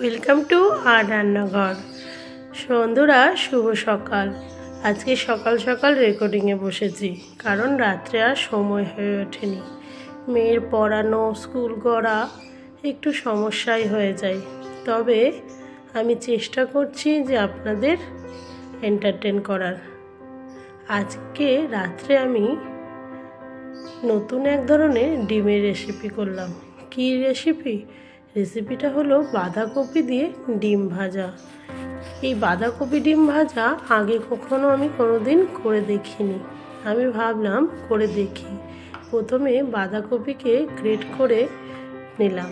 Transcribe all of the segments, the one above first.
Welcome to আর রান্নাঘর। বন্ধুরা, শুভ সকাল। আজকে সকাল সকাল রেকর্ডিংয়ে বসেছি, কারণ রাত্রে আর সময় হয়ে ওঠেনি। মেয়ের পড়ানো, স্কুল করা একটু সমস্যাই হয়ে যায়। তবে আমি চেষ্টা করছি যে আপনাদের এন্টারটেন করার। আজকে রাত্রে আমি নতুন এক ধরনের ডিমের রেসিপি করলাম। কী রেসিপিটা হলো বাঁধাকপি দিয়ে ডিম ভাজা। এই বাঁধাকপি ডিম ভাজা আগে কখনো আমি কোনোদিন করে দেখিনি। আমি ভাবলাম করে দেখি। প্রথমে বাঁধাকপিকে গ্রেট করে নিলাম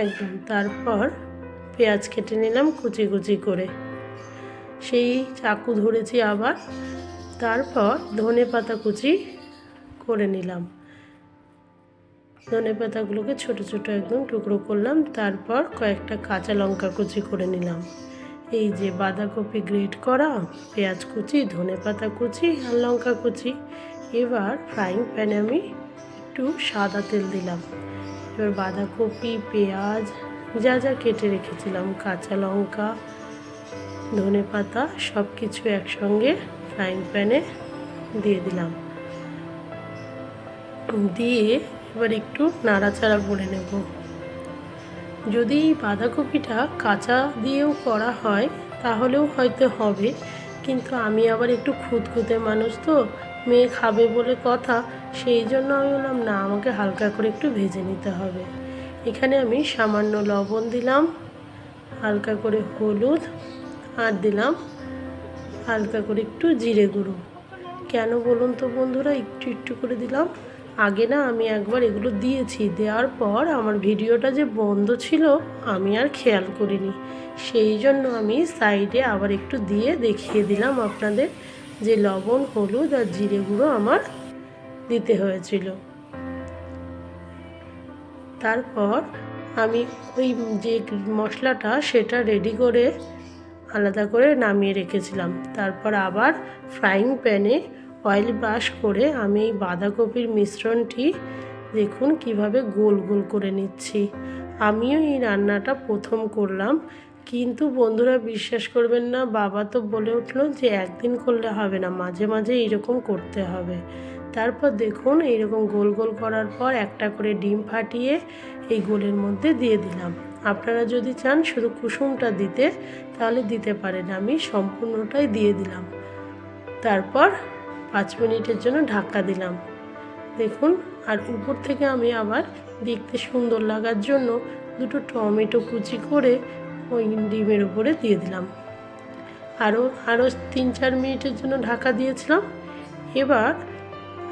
একদম, তারপর পেঁয়াজ কেটে নিলাম কুচি কুচি করে, সেই চাকু ধরেছি আবার। তারপর ধনেপাতা কুচি করে নিলাম, ধনেপাতাগুলোকে ছোট ছোট একদম টুকরো করলাম। তারপর কয়েকটা কাঁচা লঙ্কা কুচি করে নিলাম। এই যে বাঁধাকপি গ্রেট করা, পেঁয়াজ কুচি, ধনেপাতা কুচি আর লঙ্কা কুচি। এবার ফ্রাইং প্যানে আমি একটু সাদা তেল দিলাম। এবার বাঁধাকপি, পেঁয়াজ যা যা কেটে রেখেছিলাম, কাঁচা লঙ্কা, ধনেপাতা সব কিছু একসঙ্গে ফ্রাইং প্যানে দিয়ে দিলাম। দিয়ে এবার একটু নাড়াচাড়া করে নেব। যদি এই বাঁধাকপিটা কাঁচা দিয়েও করা হয় তাহলেও হয়তো হবে, কিন্তু আমি আবার একটু খুঁতখুঁতে মানুষ, তো মেয়ে খাবে বলে কথা, সেই জন্য আমি বললাম না, আমাকে হালকা করে একটু ভেজে নিতে হবে। এখানে আমি সামান্য লবণ দিলাম, হালকা করে হলুদ, আর দিলাম হালকা করে একটু জিরে গুঁড়ো। কেন বলুন তো বন্ধুরা, একটু একটু করে দিলাম। আগে না আমি একবার এগুলো দিয়েছি, দেওয়ার পর আমার ভিডিওটা যে বন্ধ ছিল আমি আর খেয়াল করিনি, সেই জন্য আমি সাইডে আবার একটু দিয়ে দেখিয়ে দিলাম আপনাদের যে লবণ, হলুদ আর জিরে গুঁড়ো আমার দিতে হয়েছিল। তারপর আমি ওই যে মশলাটা সেটা রেডি করে আলাদা করে নামিয়ে রেখেছিলাম। তারপর আবার ফ্রাইং প্যানে অয়েল ব্রাশ করে আমি এই বাঁধাকপির মিশ্রণটি দেখুন কিভাবে গোল গোল করে নিচ্ছি। আমিও এই রান্নাটা প্রথম করলাম, কিন্তু বন্ধুরা বিশ্বাস করবেন না, বাবা তো বলে উঠলো যে একদিন করলে হবে না, মাঝে মাঝে এইরকম করতে হবে। তারপর দেখুন এইরকম গোল গোল করার পর একটা করে ডিম ফাটিয়ে এই গোলের মধ্যে দিয়ে দিলাম। আপনারা যদি চান শুধু কুসুমটা দিতে তাহলে দিতে পারেন, আমি সম্পূর্ণটাই দিয়ে দিলাম। তারপর 5 মিনিটের জন্য ঢাকা দিলাম দেখুন। আর উপর থেকে আমি আবার দেখতে সুন্দর লাগার জন্য দুটো টমেটো কুচি করে ওই ডিমের উপরে দিয়ে দিলাম। আরও 3-4 মিনিটের জন্য ঢাকা দিয়েছিলাম। এবার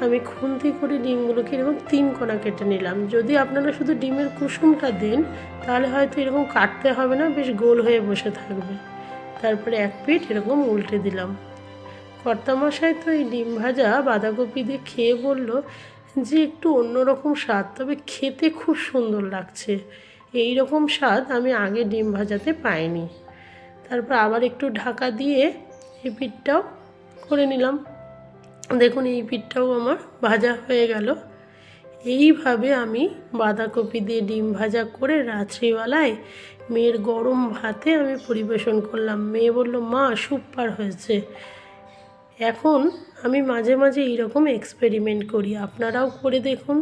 আমি খুন্তি করে ডিমগুলোকে এরকম 3 কোণা কেটে নিলাম। যদি আপনারা শুধু ডিমের কুসুমটা দেন তাহলে হয়তো এরকম কাটতে হবে না, বেশ গোল হয়ে বসে থাকবে। তারপরে এক পিঠ এরকম উল্টে দিলাম। কর্তামশাই তো এই ডিম ভাজা বাঁধাকপি দিয়ে খেয়ে বলল যে একটু অন্যরকম স্বাদ, তবে খেতে খুব সুন্দর লাগছে। এই রকম স্বাদ আমি আগে ডিম ভাজাতে পাইনি। তারপর আবার একটু ঢাকা দিয়ে এই পিঠটাও করে নিলাম। দেখুন এই পিঠটাও আমার ভাজা হয়ে গেল। এইভাবে আমি বাঁধাকপি দিয়ে ডিম ভাজা করে রাত্রিবেলায় মেয়ের গরম ভাতে আমি পরিবেশন করলাম। মেয়ে বলল, মা সুপার হয়েছে। এখন আমি মাঝে মাঝে এইরকম এক্সপেরিমেন্ট করি, আপনারাও করে দেখুন।